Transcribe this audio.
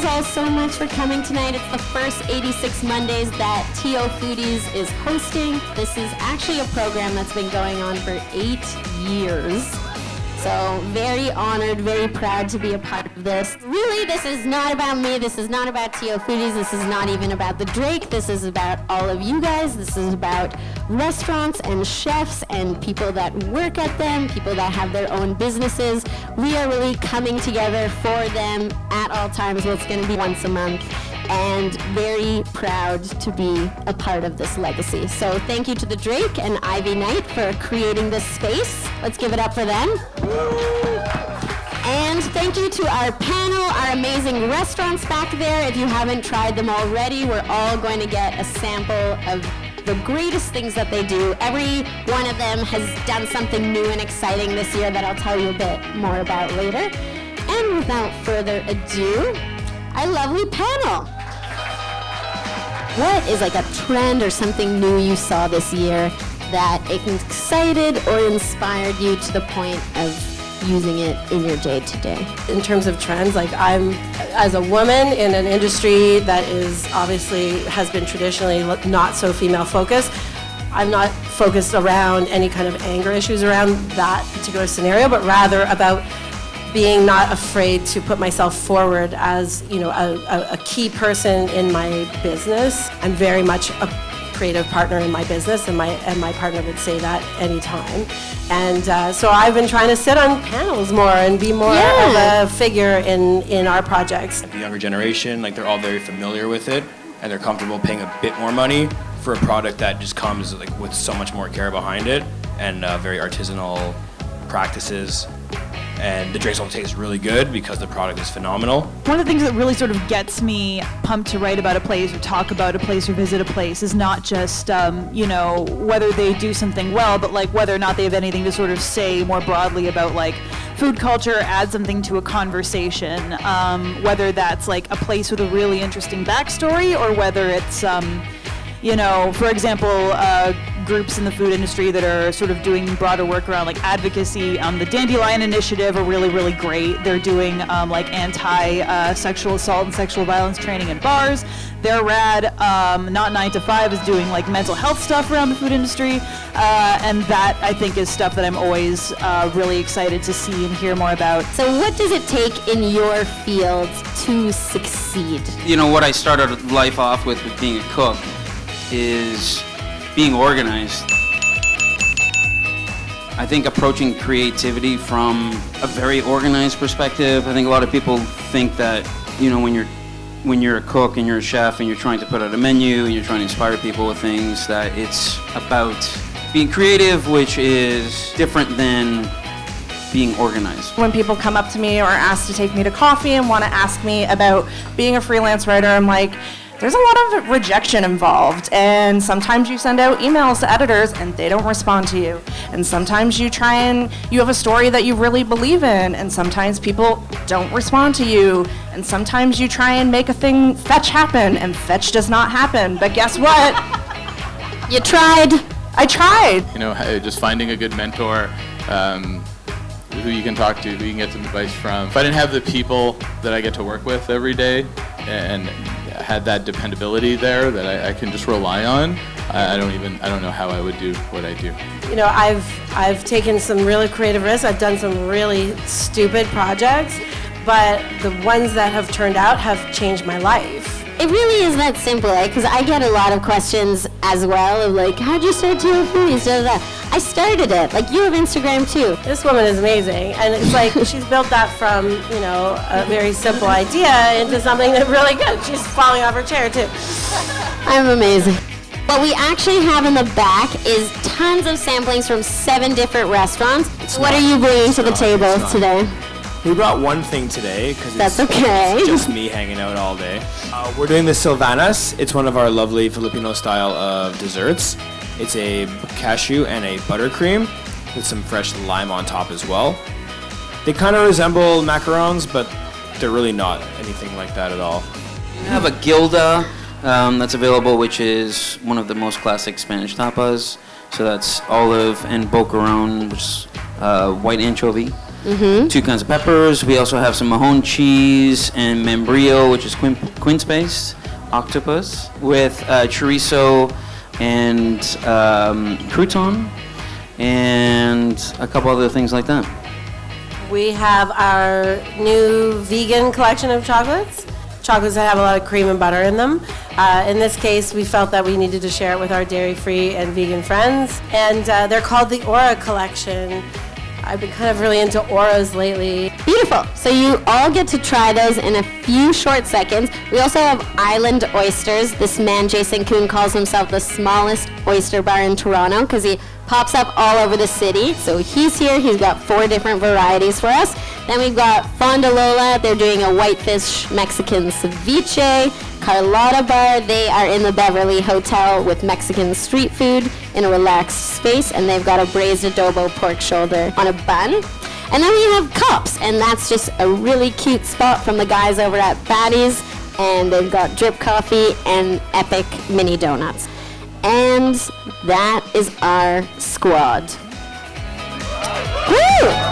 guys all so much for coming tonight. It's the first 86 Mondays that ToFoodies is hosting. This is actually a program that's been going on for 8 years. So very honored, very proud to be a part of this. Really, this is not about me. This is not about ToFoodies. This is not even about the Drake. This is about all of you guys. This is about restaurants and chefs and people that work at them, people that have their own businesses. We are really coming together for them at all times. Well, it's going to be once a month. And very proud to be a part of this legacy. So thank you to the Drake and Ivy Knight for creating this space. Let's give it up for them. And thank you to our panel, our amazing restaurants back there. If you haven't tried them already, we're all going to get a sample of the greatest things that they do. Every one of them has done something new and exciting this year that I'll tell you a bit more about later. And without further ado, our lovely panel. What is like a trend or something new you saw this year that excited or inspired you to the point of using it in your day-to-day? In terms of trends, like I'm, as a woman in an industry that is obviously has been traditionally not so female-focused, I'm not focused around any kind of anger issues around that particular scenario, but rather about being not afraid to put myself forward as, you know, a key person in my business. I'm very much a creative partner in my business, and my partner would say that anytime. And so I've been trying to sit on panels more and be more of a figure in our projects. The younger generation, like they're all very familiar with it, and they're comfortable paying a bit more money for a product that just comes like with so much more care behind it and very artisanal practices. And the Drake's all tastes really good because the product is phenomenal. One of the things that really sort of gets me pumped to write about a place or talk about a place or visit a place is not just, you know, whether they do something well, but like whether or not they have anything to sort of say more broadly about like food culture, add something to a conversation, whether that's like a place with a really interesting backstory or whether it's, you know, for example, groups in the food industry that are sort of doing broader work around like advocacy. The Dandelion Initiative are really, really great. They're doing like anti-sexual assault and sexual violence training in bars. They're rad. Not 9 to 5 is doing like mental health stuff around the food industry. And that I think is stuff that I'm always really excited to see and hear more about. So what does it take in your field to succeed? You know, what I started life off with being a cook is being organized. I think approaching creativity from a very organized perspective. I think a lot of people think that, you know, when you're a cook and you're a chef and you're trying to put out a menu and you're trying to inspire people with things, that it's about being creative, which is different than being organized. When people come up to me or ask to take me to coffee and want to ask me about being a freelance writer, I'm like, there's a lot of rejection involved, and sometimes you send out emails to editors and they don't respond to you, and sometimes you have a story that you really believe in, and sometimes people don't respond to you, and sometimes you try and make a thing fetch happen and fetch does not happen. But guess what? You tried. I tried. You know, just finding a good mentor, who you can talk to, who you can get some advice from. If I didn't have the people that I get to work with every day and had that dependability there that I can just rely on, I don't know how I would do what I do. You know, I've taken some really creative risks. I've done some really stupid projects, but the ones that have turned out have changed my life. It really is that simple, because I get a lot of questions as well of like, how'd you start ToFoodies? I started it. Like, you have Instagram too. This woman is amazing, and it's like she's built that from, you know, a very simple idea into something that's really good. She's falling off her chair too. I'm amazing. What we actually have in the back is tons of samplings from 7 different restaurants. What are you bringing to the table today? We brought one thing today because it's just me hanging out all day. We're doing the Silvanas. It's one of our lovely Filipino style of desserts. It's a cashew and a buttercream with some fresh lime on top as well. They kind of resemble macarons, but they're really not anything like that at all. We have a gilda that's available, which is one of the most classic Spanish tapas. So that's olive and boqueron, which is white anchovy. 2 kinds of peppers. We also have some Mahone cheese and membrillo, which is quince-based octopus, with chorizo and crouton, and a couple other things like that. We have our new vegan collection of chocolates that have a lot of cream and butter in them. In this case, we felt that we needed to share it with our dairy-free and vegan friends, and they're called the Aura Collection. I've been kind of really into auras lately. Beautiful. So you all get to try those in a few short seconds. We also have Island Oysters. This man, Jason Kuhn, calls himself the smallest oyster bar in Toronto because he pops up all over the city. So he's here. He's got 4 different varieties for us. Then we've got Fonda Lola. They're doing a whitefish Mexican ceviche. Carlotta Bar. They are in the Beverly Hotel with Mexican street food in a relaxed space, and they've got a braised adobo pork shoulder on a bun. And then we have Cups, and that's just a really cute spot from the guys over at Batty's, and they've got drip coffee and epic mini donuts. And that is our squad. Woo!